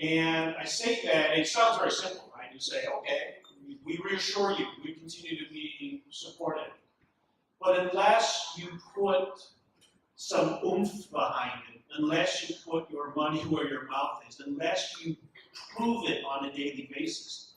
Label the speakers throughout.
Speaker 1: And I say that, it sounds very simple, right? You say, okay, we reassure you, we continue to be supportive. But unless you put some oomph behind it, unless you put your money where your mouth is, unless you prove it on a daily basis,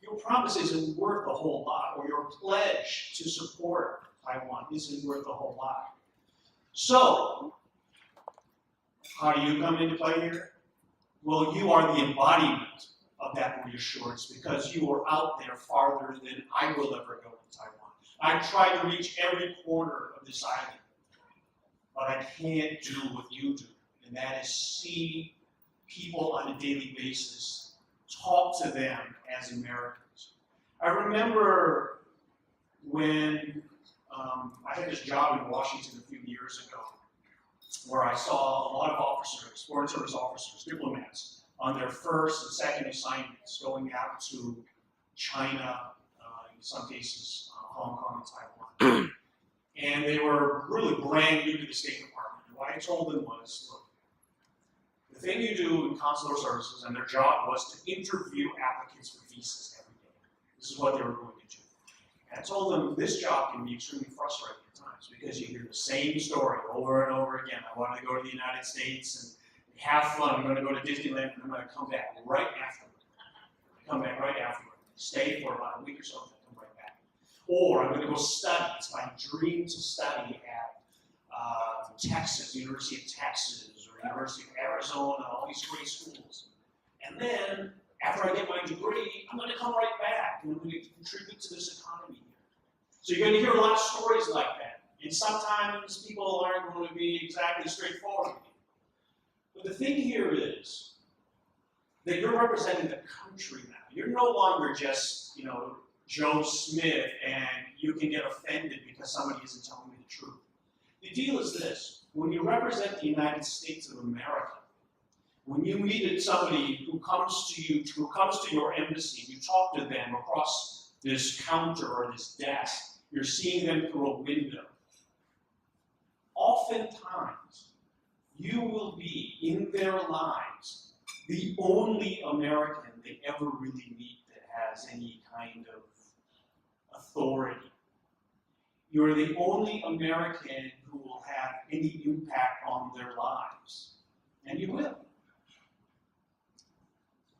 Speaker 1: your promise isn't worth a whole lot, or your pledge to support Taiwan isn't worth a whole lot. So, how do you come into play here? Well, you are the embodiment of that reassurance because you are out there farther than I will ever go in Taiwan. I tried to reach every corner of this island, but I can't do what you do, and that is see people on a daily basis, talk to them as Americans. I remember when I had this job in Washington a few years ago, where I saw a lot of officers, foreign service officers, diplomats, on their first and second assignments going out to China, in some cases Hong Kong and Taiwan. And they were really brand new to the State Department. And what I told them was, look, the thing you do in consular services, and their job was to interview applicants for visas every day. This is what they were going to do. And I told them this job can be extremely frustrating at times because you hear the same story over and over again. I want to go to the United States and have fun. I'm going to go to Disneyland and I'm going to come back right afterward. Come back right afterward. Stay for about a week or so and come right back. Or I'm going to go study. It's my dream to study at Texas, University of Texas, or University of Arizona, all these great schools. And then, after I get my degree, I'm going to come right back and I'm going to contribute to this economy here. So you're going to hear a lot of stories like that. And sometimes people aren't going to be exactly straightforward with you. But the thing here is that you're representing the country now. You're no longer just, Joe Smith, and you can get offended because somebody isn't telling you the truth. The deal is this: when you represent the United States of America, when you meet somebody who comes to you, who comes to your embassy, you talk to them across this counter or this desk, you're seeing them through a window. Oftentimes, you will be in their lives the only American they ever really meet that has any kind of authority. You're the only American who will have any impact on their lives. And you will.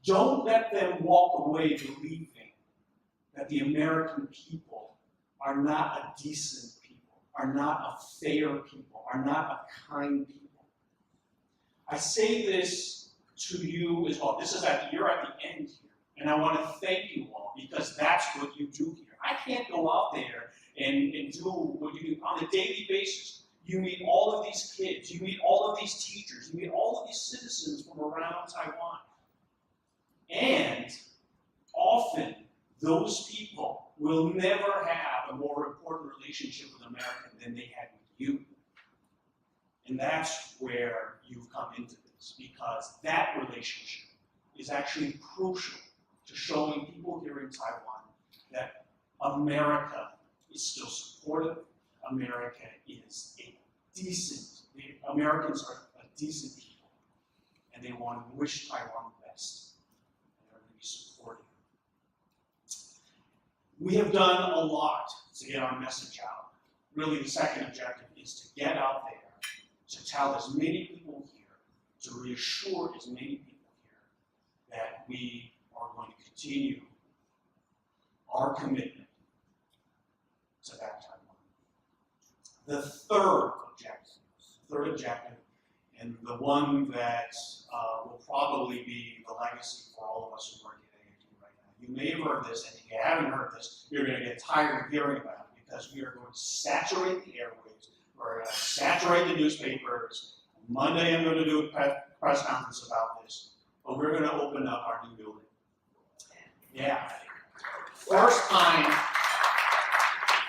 Speaker 1: Don't let them walk away believing that the American people are not a decent people, are not a fair people, are not a kind people. I say this to you as well. You're at the end here. And I want to thank you all because that's what you do here. I can't go out there and do what you do on a daily basis. You meet all of these kids, you meet all of these teachers, you meet all of these citizens from around Taiwan. And often, those people will never have a more important relationship with America than they had with you. And that's where you've come into this, because that relationship is actually crucial to showing people here in Taiwan that America is still supportive. America is the Americans are a decent people, and they want to wish Taiwan the best, and they're going to be supportive. We have done a lot to get our message out. Really, the second objective is to get out there, to tell as many people here, to reassure as many people here that we are going to continue our commitment to that Taiwan. The third objective, and the one that will probably be the legacy for all of us who work at AIT right now. You may have heard this, and if you haven't heard this, you're going to get tired of hearing about it because we are going to saturate the airwaves. We're going to saturate the newspapers. Monday I'm going to do a press conference about this, but we're going to open up our new building. Yeah. First time,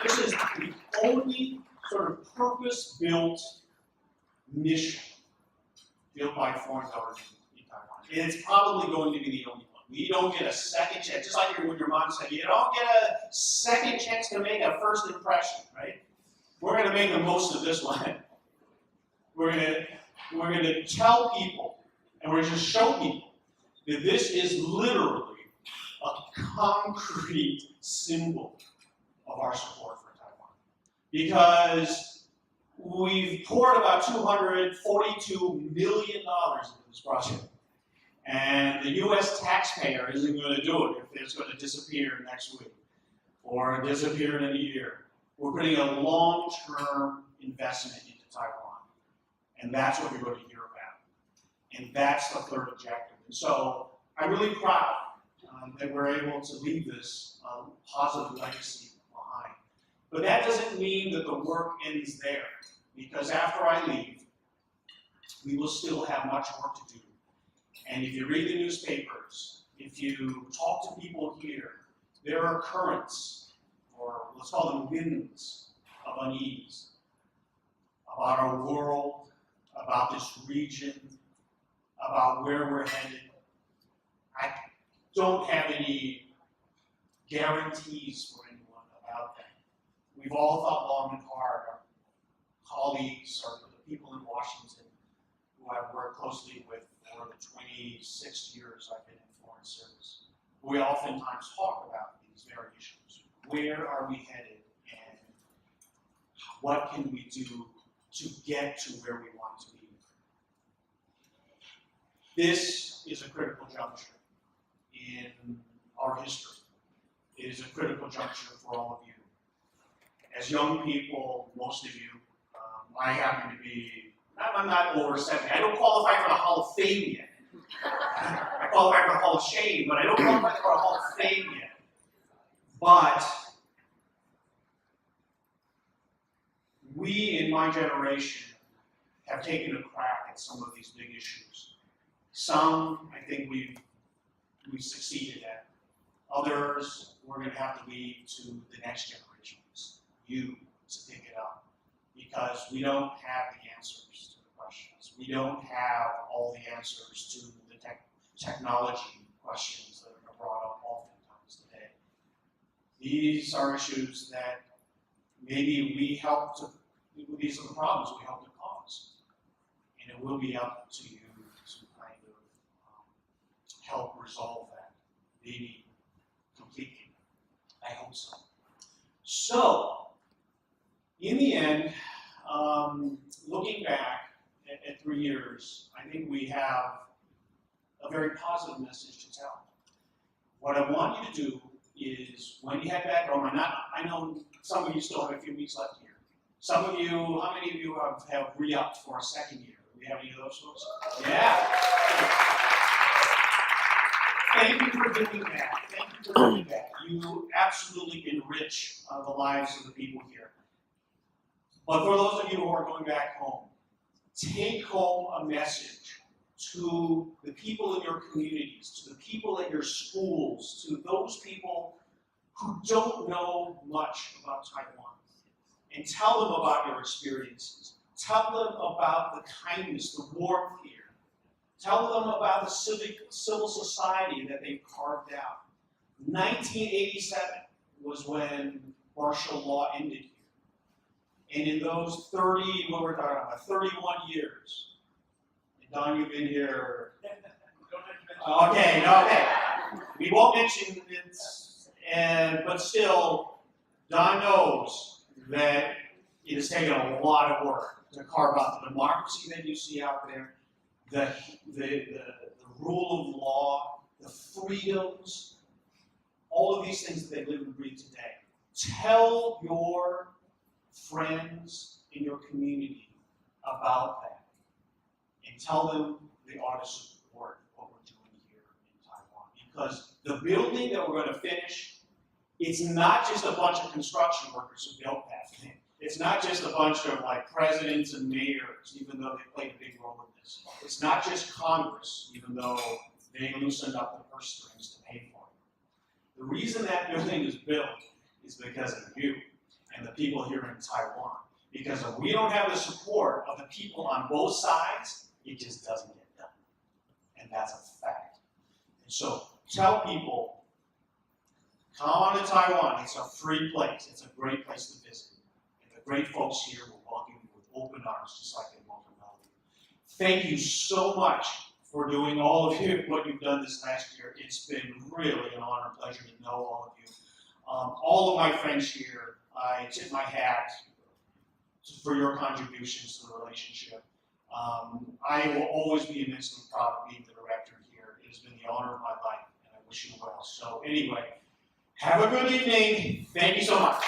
Speaker 1: this is the only sort of purpose-built mission built by a foreign government in Taiwan. And it's probably going to be the only one. We don't get a second chance, just like when your mom said, you don't get a second chance to make a first impression, right? We're going to make the most of this one. We're going to tell people, and we're going to show people that this is literally a concrete symbol of our support for Taiwan. Because we've poured about $242 million into this project. And the US taxpayer isn't going to do it if it's going to disappear next week or disappear in a year. We're putting a long-term investment into Taiwan. And that's what you're going to hear about. And that's the third objective. And so I'm really proud that we're able to leave this positive legacy behind. But that doesn't mean that the work ends there. Because after I leave, we will still have much work to do. And if you read the newspapers, if you talk to people here, there are currents, or let's call them winds, of unease about our world, about this region, about where we're headed. I don't have any guarantees for anyone about that. We've all thought long and hard. Our colleagues, or the people in Washington who I've worked closely with for the 26 years I've been in foreign service, we oftentimes talk about these very issues. Where are we headed, and what can we do to get to where we want to be? This is a critical juncture in our history. It is a critical juncture for all of you. As young people, most of you, I happen to be, I'm not over 70. I don't qualify for the Hall of Fame yet. I qualify for the Hall of Shame, but I don't qualify for the Hall of Fame yet. But we in my generation have taken a crack at some of these big issues. Some I think we've succeeded at. Others we're going to have to leave to the next generations, you, to pick it up. Because we don't have the answers to the questions. We don't have all the answers to the technology questions that are brought up oftentimes today. These are issues that maybe we help to, these are the problems we help to cause. And it will be up to you to kind of help resolve that, maybe completely. I hope so. So, in the end, looking back at 3 years, I think we have a very positive message to tell. What I want you to do is, when you head back home, I know some of you still have a few weeks left here. Some of you, how many of you have re-upped for a second year? Do we have any of those folks? Yeah. Thank you for doing that. Thank you for doing that. You absolutely enrich the lives of the people here. But for those of you who are going back home, take home a message to the people in your communities, to the people at your schools, to those people who don't know much about Taiwan. And tell them about your experiences. Tell them about the kindness, the warmth here. Tell them about the civil society that they've carved out. 1987 was when martial law ended here. And in those 31 years, and Don, you've been here. Okay. We won't mention it, but still, Don knows that it has taken a lot of work to carve out the democracy that you see out there, the rule of law, the freedoms, all of these things that they live and breathe today. Tell your friends in your community about that. And tell them they ought to support what we're doing here in Taiwan. Because the building that we're going to finish, it's not just a bunch of construction workers who built that thing. It's not just a bunch of presidents and mayors, even though they played a big role in this. It's not just Congress, even though they loosened up the purse strings to pay for it. The reason that building is built is because of you and the people here in Taiwan. Because if we don't have the support of the people on both sides, it just doesn't get done. And that's a fact. And so tell people, come on to Taiwan. It's a free place. It's a great place to visit. And the great folks here will welcome you with open arms, just like they welcome all of you. Thank you so much for doing all of you, what you've done this last year. It's been really an honor and pleasure to know all of you. All of my friends here, I tip my hat for your contributions to the relationship. I will always be immensely proud of being the director here. It has been the honor of my life, and I wish you well. So anyway, have a good evening. Thank you so much.